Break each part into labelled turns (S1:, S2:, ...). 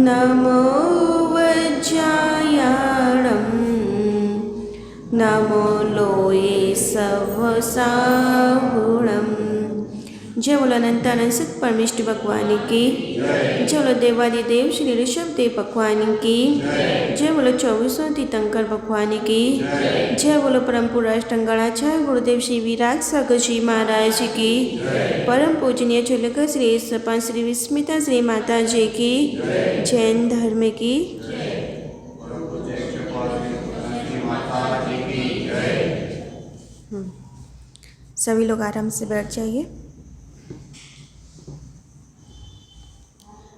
S1: नमो वज्रायाणं नमो लोये सवसाहुणम्। जय बोलो अनंतानंद सत परमेष्टि भगवान की। जय बोलो देवादिदेव श्री ऋषभ देव भगवान की। जय बोलो 24 तीर्थंकर भगवान की। जय बोलो परम पुरुष टंगणाचार्य गुरुदेव श्री विराट सागर जी महाराज की। परम पूजनीय चुलकर श्री सपा श्री विस्मिता श्री माता जी की। जैन धर्म की। सभी लोग आराम से बैठ जाइए।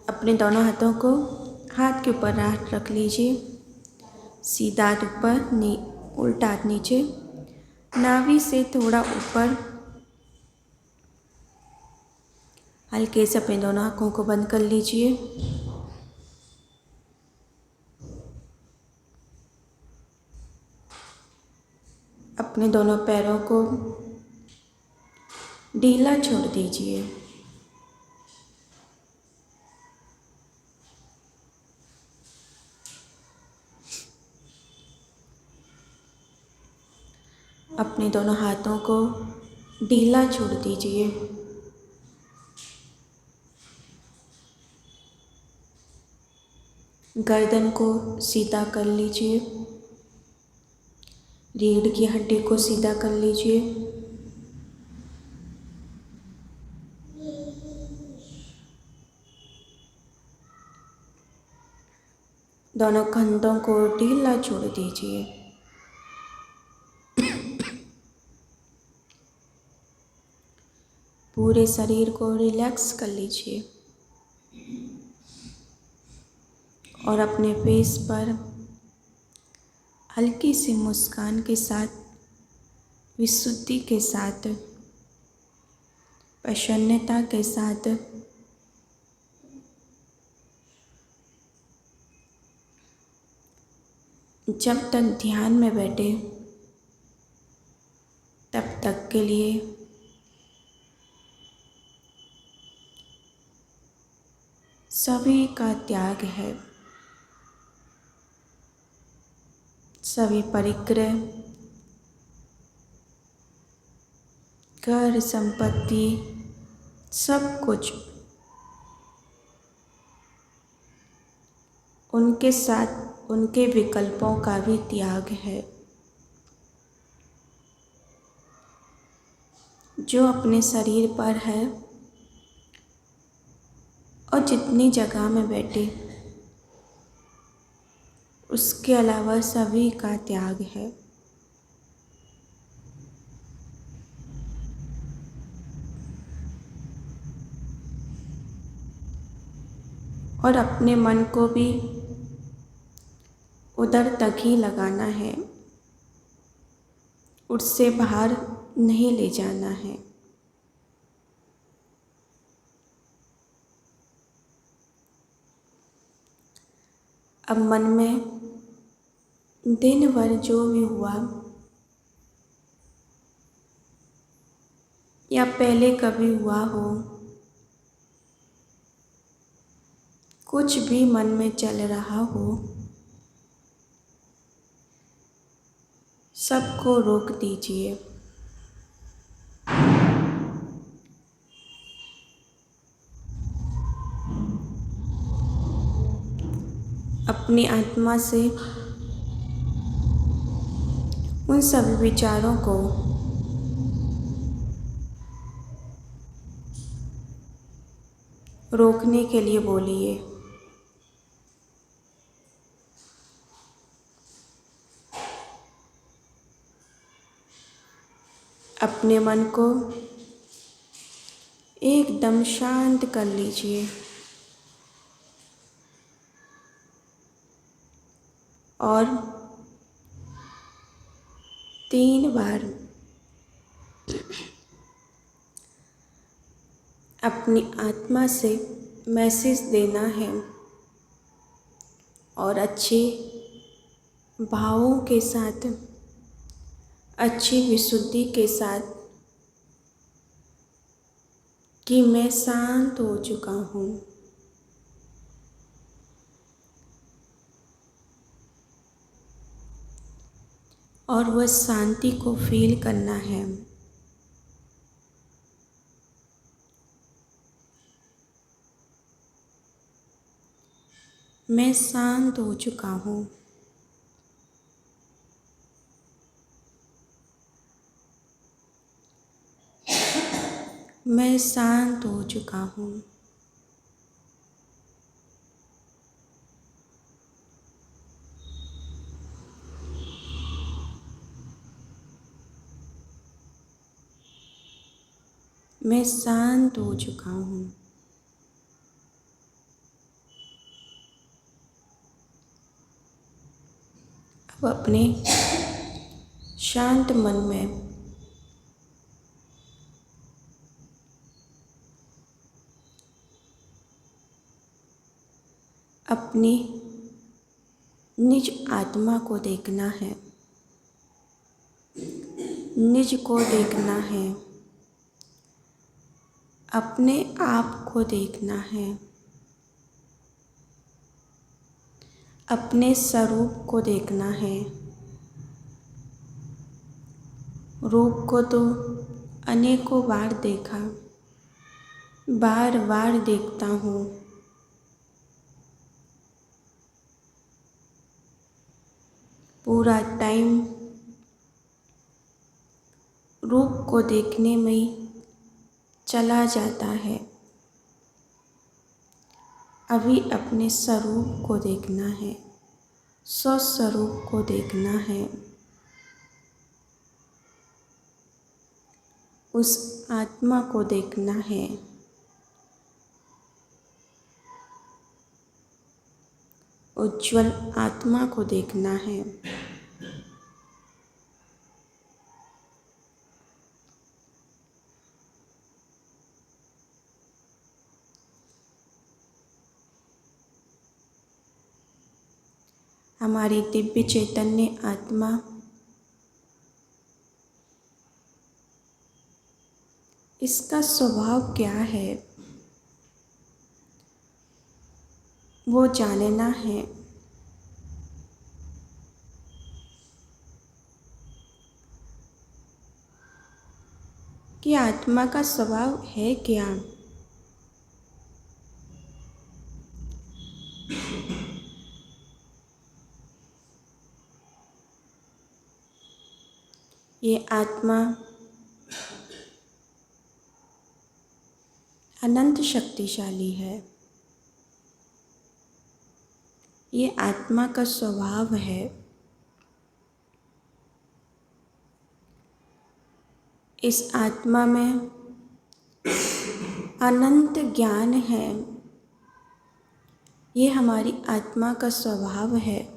S1: अपने दोनों हाथों को हाथ के ऊपर रख लीजिए। सीधा हाथ ऊपर, उल्टा हाथ नीचे, नाभि से थोड़ा ऊपर। हल्के से अपने दोनों आँखों को बंद कर लीजिए। अपने दोनों पैरों को ढीला छोड़ दीजिए। अपने दोनों हाथों को ढीला छोड़ दीजिए। गर्दन को सीधा कर लीजिए। रीढ़ की हड्डी को सीधा कर लीजिए। दोनों कंधों को ढीला छोड़ दीजिए। पूरे शरीर को रिलैक्स कर लीजिए और अपने फेस पर हल्की सी मुस्कान के साथ, विशुद्धि के साथ, प्रसन्नता के साथ जब तक ध्यान में बैठे तब तक के लिए सभी का त्याग है। सभी परिग्रह, घर संपत्ति, सब कुछ उनके साथ उनके विकल्पों का भी त्याग है। जो अपने शरीर पर है और जितनी जगह में बैठे, उसके अलावा सभी का त्याग है। और अपने मन को भी उधर तक ही लगाना है, उससे बाहर नहीं ले जाना है। अब मन में दिन भर जो भी हुआ या पहले कभी हुआ हो, कुछ भी मन में चल रहा हो, सबको रोक दीजिए। अपनी आत्मा से उन सभी विचारों को रोकने के लिए बोलिए। अपने मन को एकदम शांत कर लीजिए और 3 बार अपनी आत्मा से मैसेज देना है और अच्छे भावों के साथ, अच्छी विशुद्धि के साथ कि मैं शांत हो चुका हूँ। और वह शांति को फील करना है। मैं शांत हो चुका हूँ। मैं शांत हो चुका हूँ। मैं शांत हो चुका हूँ। अब अपने शांत मन में अपनी निज आत्मा को देखना है, निज को देखना है, अपने आप को देखना है, अपने स्वरूप को देखना है। रूप को तो अनेकों बार देखा, बार बार देखता हूँ। पूरा टाइम रूप को देखने में ही चला जाता है। अभी अपने स्वरूप को देखना है, स्वस्वरूप को देखना है। उस आत्मा को देखना है, उज्ज्वल आत्मा को देखना है। हमारी दिव्य चैतन्य आत्मा इसका स्वभाव क्या है वो जानना है। कि आत्मा का स्वभाव है क्या। ये आत्मा अनंत शक्तिशाली है। ये आत्मा का स्वभाव है। इस आत्मा में अनंत ज्ञान है। ये हमारी आत्मा का स्वभाव है।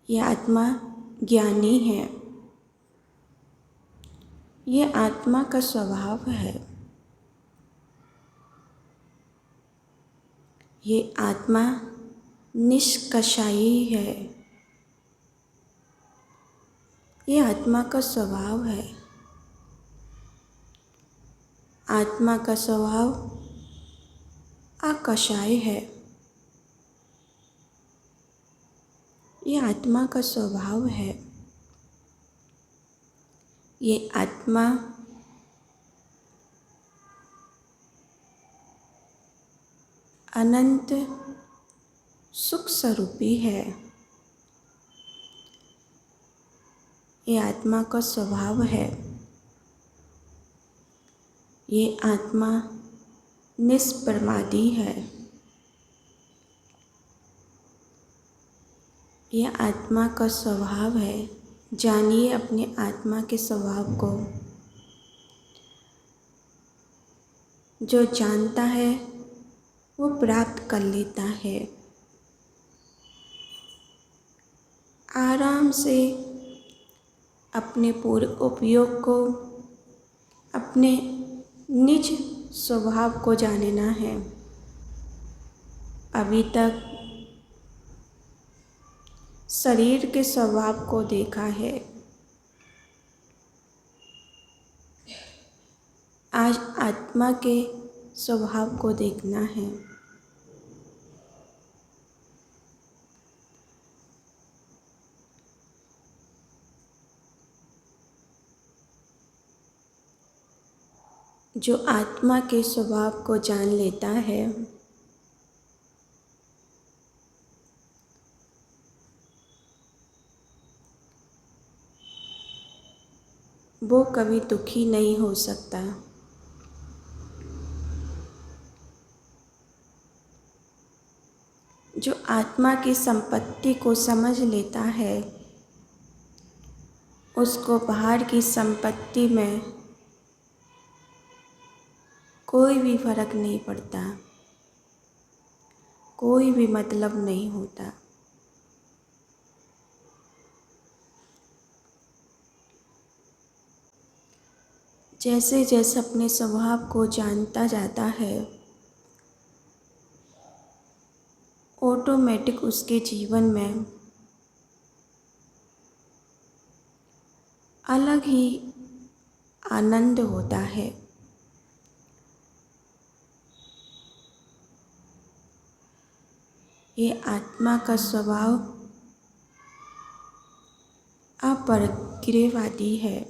S1: ये आत्मा ज्ञानी है। ये आत्मा का स्वभाव है। ये आत्मा निष्कषायी है। ये आत्मा का स्वभाव है। आत्मा का स्वभाव अकषाय है। ये आत्मा का स्वभाव है। ये आत्मा अनंत सुख स्वरूपी है। ये आत्मा का स्वभाव है। ये आत्मा निष्प्रमादी है। ये आत्मा का स्वभाव है। जानिए अपने आत्मा के स्वभाव को। जो जानता है वो प्राप्त कर लेता है। आराम से अपने पूरे उपयोग को, अपने निज स्वभाव को जानना है। अभी तक शरीर के स्वभाव को देखा है। आज आत्मा के स्वभाव को देखना है। जो आत्मा के स्वभाव को जान लेता है वो कभी दुखी नहीं हो सकता। जो आत्मा की संपत्ति को समझ लेता है उसको बाहर की संपत्ति में कोई भी फर्क नहीं पड़ता, कोई भी मतलब नहीं होता। जैसे जैसे अपने स्वभाव को जानता जाता है ऑटोमेटिक उसके जीवन में अलग ही आनंद होता है। ये आत्मा का स्वभाव अपरिग्रहवादी है।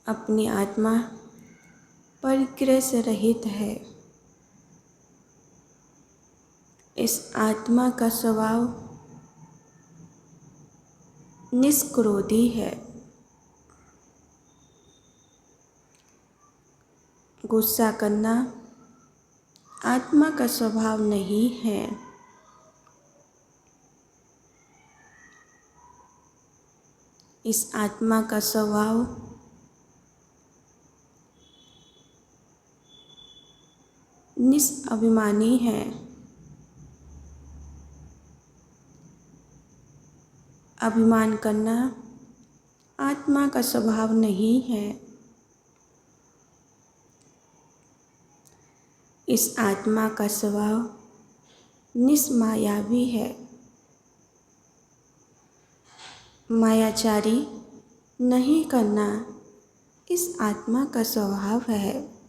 S1: अपनी आत्मा परिग्रह से रहित है। इस आत्मा का स्वभाव निष्क्रोधी है। गुस्सा करना आत्मा का स्वभाव नहीं है। इस आत्मा का स्वभाव निष्अभिमानी है। अभिमान करना आत्मा का स्वभाव नहीं है। इस आत्मा का स्वभाव निष्मायावी है। मायाचारी नहीं करना इस आत्मा का स्वभाव है।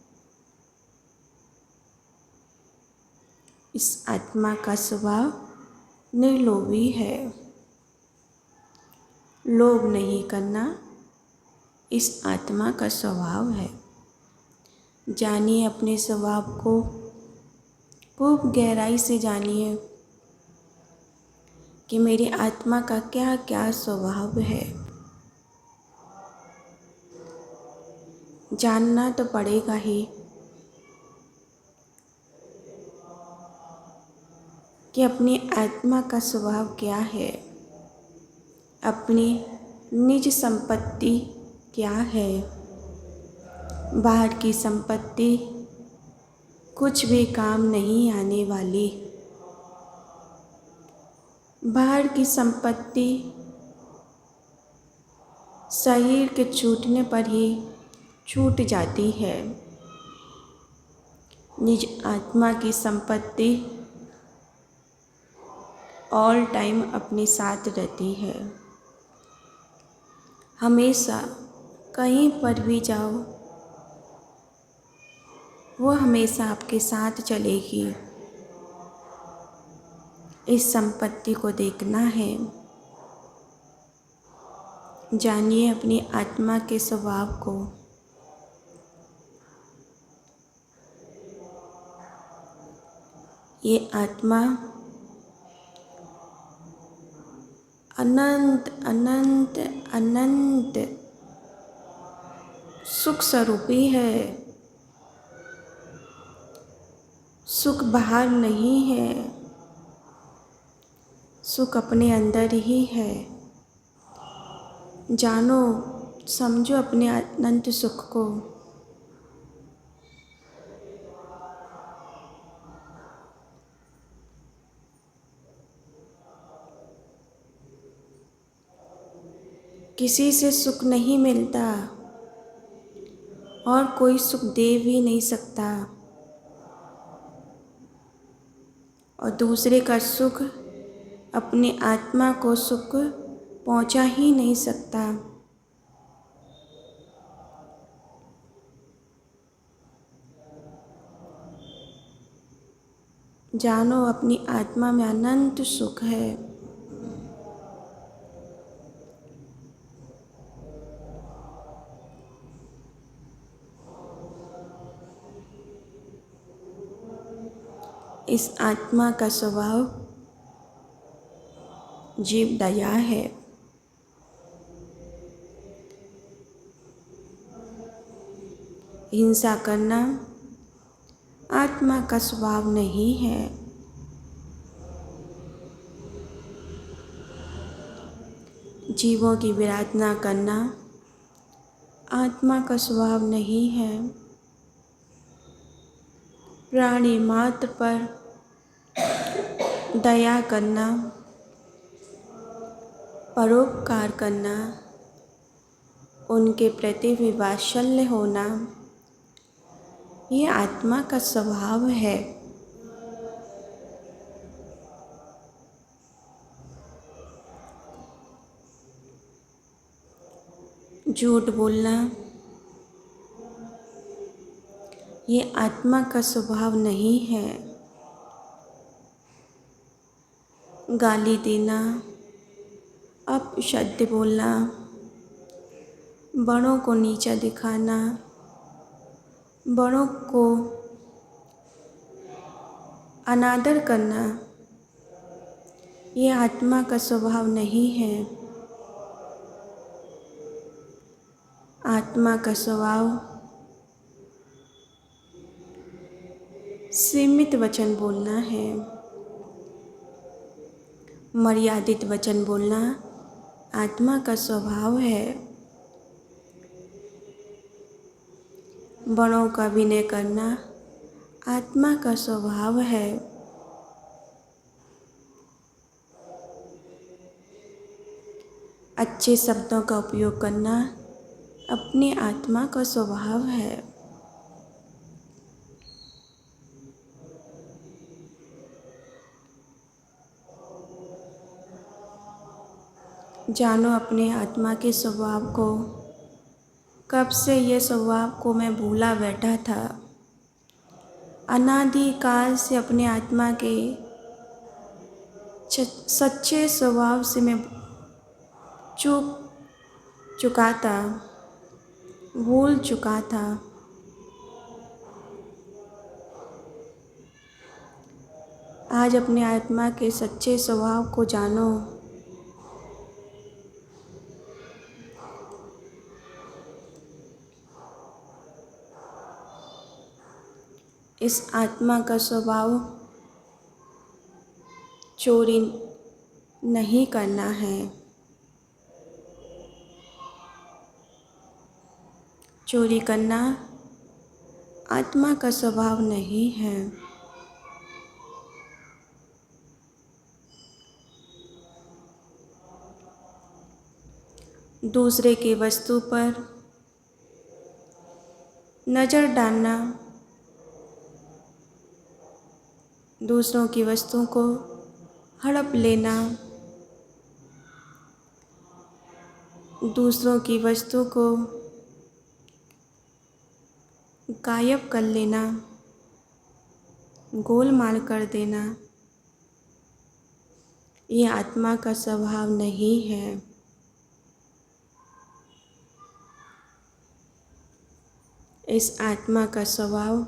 S1: इस आत्मा का स्वभाव निर्लोभी है। लोभ नहीं करना इस आत्मा का स्वभाव है। जानिए अपने स्वभाव को, खूब गहराई से जानिए कि मेरी आत्मा का क्या क्या स्वभाव है। जानना तो पड़ेगा ही कि अपनी आत्मा का स्वभाव क्या है, अपनी निज संपत्ति क्या है। बाहर की संपत्ति कुछ भी काम नहीं आने वाली। बाहर की संपत्ति शरीर के छूटने पर ही छूट जाती है। निज आत्मा की संपत्ति ऑल टाइम अपने साथ रहती है। हमेशा कहीं पर भी जाओ वो हमेशा आपके साथ चलेगी। इस संपत्ति को देखना है। जानिए अपनी आत्मा के स्वभाव को। ये आत्मा अनंत अनंत अनंत सुख स्वरूपी है। सुख बाहर नहीं है, सुख अपने अंदर ही है। जानो, समझो अपने अनंत सुख को। किसी से सुख नहीं मिलता और कोई सुख दे भी नहीं सकता, और दूसरे का सुख अपनी आत्मा को सुख पहुंचा ही नहीं सकता। जानो अपनी आत्मा में अनंत सुख है। इस आत्मा का स्वभाव जीव दया है। हिंसा करना आत्मा का स्वभाव नहीं है। जीवों की विराधना करना आत्मा का स्वभाव नहीं है। प्राणी मात्र पर दया करना, परोपकार करना, उनके प्रति विवात्सल्य होना, ये आत्मा का स्वभाव है। झूठ बोलना ये आत्मा का स्वभाव नहीं है। गाली देना, अपशब्द बोलना, बड़ों को नीचा दिखाना, बड़ों को अनादर करना, ये आत्मा का स्वभाव नहीं है। आत्मा का स्वभाव सीमित वचन बोलना है। मर्यादित वचन बोलना आत्मा का स्वभाव है। बड़ों का विनय करना आत्मा का स्वभाव है। अच्छे शब्दों का उपयोग करना अपनी आत्मा का स्वभाव है। जानो अपने आत्मा के स्वभाव को। कब से ये स्वभाव को मैं भूला बैठा था। अनादिकाल से अपने आत्मा के सच्चे स्वभाव से मैं चूक चुका था, भूल चुका था। आज अपने आत्मा के सच्चे स्वभाव को जानो। इस आत्मा का स्वभाव चोरी नहीं करना है। चोरी करना आत्मा का स्वभाव नहीं है। दूसरे की वस्तु पर नज़र डालना, दूसरों की वस्तुओं को हड़प लेना, दूसरों की वस्तु को गायब कर लेना, गोलमाल कर देना, ये आत्मा का स्वभाव नहीं है। इस आत्मा का स्वभाव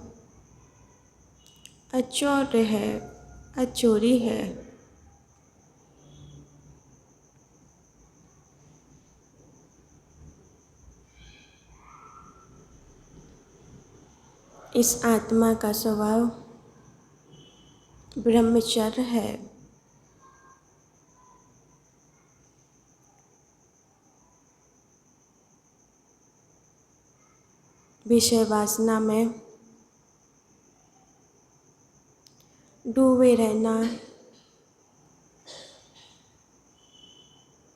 S1: अचौर्य है, अचोरी है। इस आत्मा का स्वभाव ब्रह्मचर्य है। विषय वासना में डूबे रहना,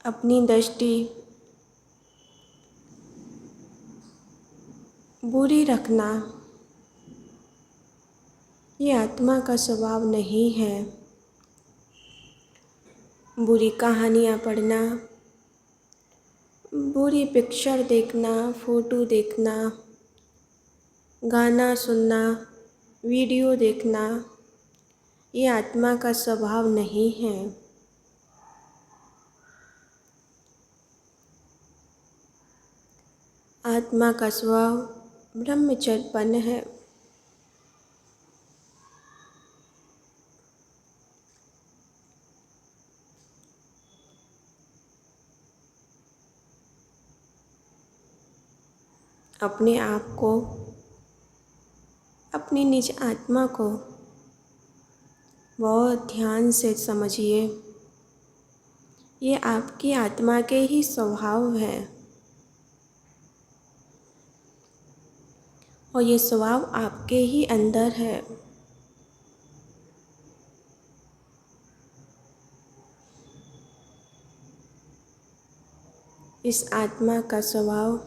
S1: अपनी दृष्टि बुरी रखना, ये आत्मा का स्वभाव नहीं है। बुरी कहानियाँ पढ़ना, बुरी पिक्चर देखना, फ़ोटो देखना, गाना सुनना, वीडियो देखना, ये आत्मा का स्वभाव नहीं है। आत्मा का स्वभाव ब्रह्मचर्यपन है। अपने आप को, अपनी निज आत्मा को बहुत ध्यान से समझिए। ये आपकी आत्मा के ही स्वभाव है और ये स्वभाव आपके ही अंदर है। इस आत्मा का स्वभाव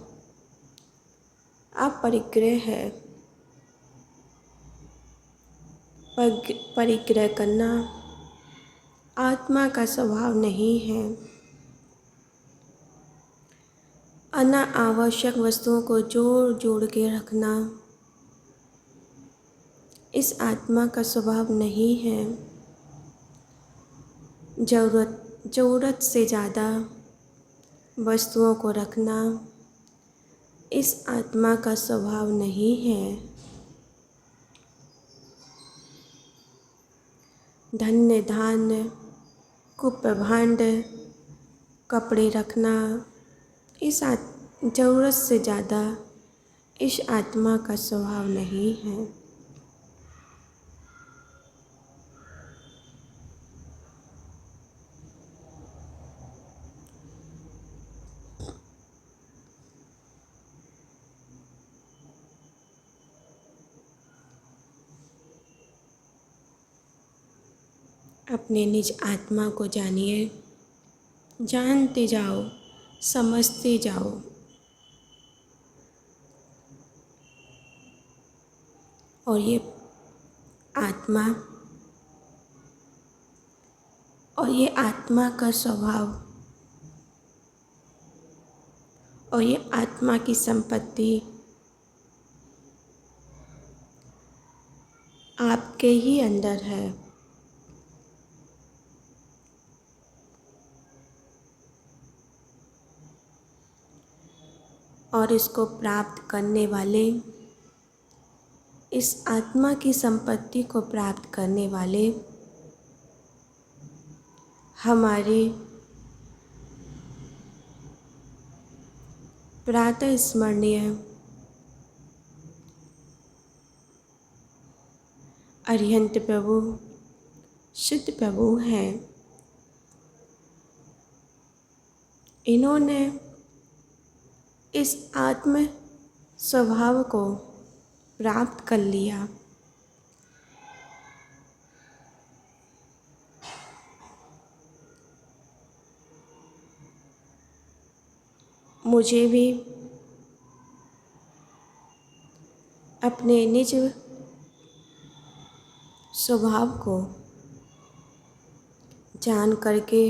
S1: अपरिग्रह है। परिग्रह करना आत्मा का स्वभाव नहीं है। अनावश्यक वस्तुओं को जोड़ जोड़ के रखना इस आत्मा का स्वभाव नहीं है। ज़रूरत से ज़्यादा वस्तुओं को रखना इस आत्मा का स्वभाव नहीं है। धन्य धान्य कुप भांड कपड़े रखना इस ज़रूरत से ज़्यादा इस आत्मा का स्वभाव नहीं है। अपने निज आत्मा को जानिए, जानते जाओ, समझते जाओ। और ये आत्मा का स्वभाव और ये आत्मा की संपत्ति आपके ही अंदर है। और इसको प्राप्त करने वाले, इस आत्मा की संपत्ति को प्राप्त करने वाले हमारे प्रातः स्मरणीय अरिहंत प्रभु, सिद्ध प्रभु हैं। इन्होंने इस आत्म स्वभाव को प्राप्त कर लिया। मुझे भी अपने निज स्वभाव को जान करके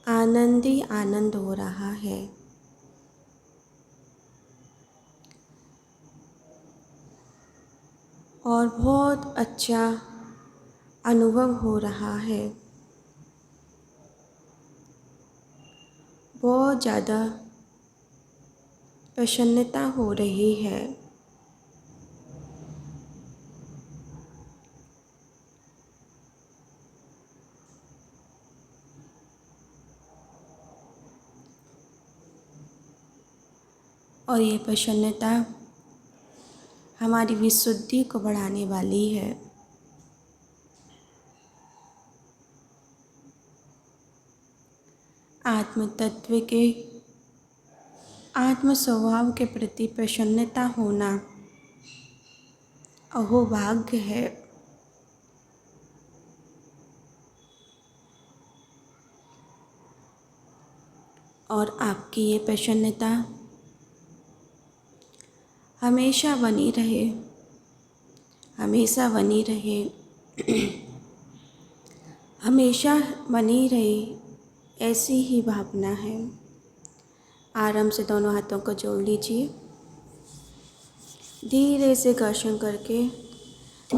S1: आनंद ही आनंद हो रहा है। और बहुत अच्छा अनुभव हो रहा है। बहुत ज़्यादा प्रसन्नता हो रही है। और ये प्रसन्नता हमारी विशुद्धि को बढ़ाने वाली है। आत्म तत्व के, आत्म स्वभाव के प्रति प्रसन्नता होना अहोभाग्य है। और आपकी ये प्रसन्नता हमेशा बनी रहे, हमेशा बनी रहे, हमेशा बनी रहे, ऐसी ही भावना है। आराम से दोनों हाथों को जोड़ लीजिए। धीरे से घर्षण करके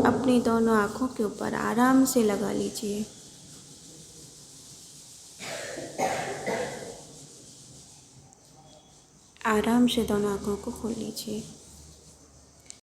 S1: अपनी दोनों आँखों के ऊपर आराम से लगा लीजिए। आराम से दोनों आँखों को खोल लीजिए।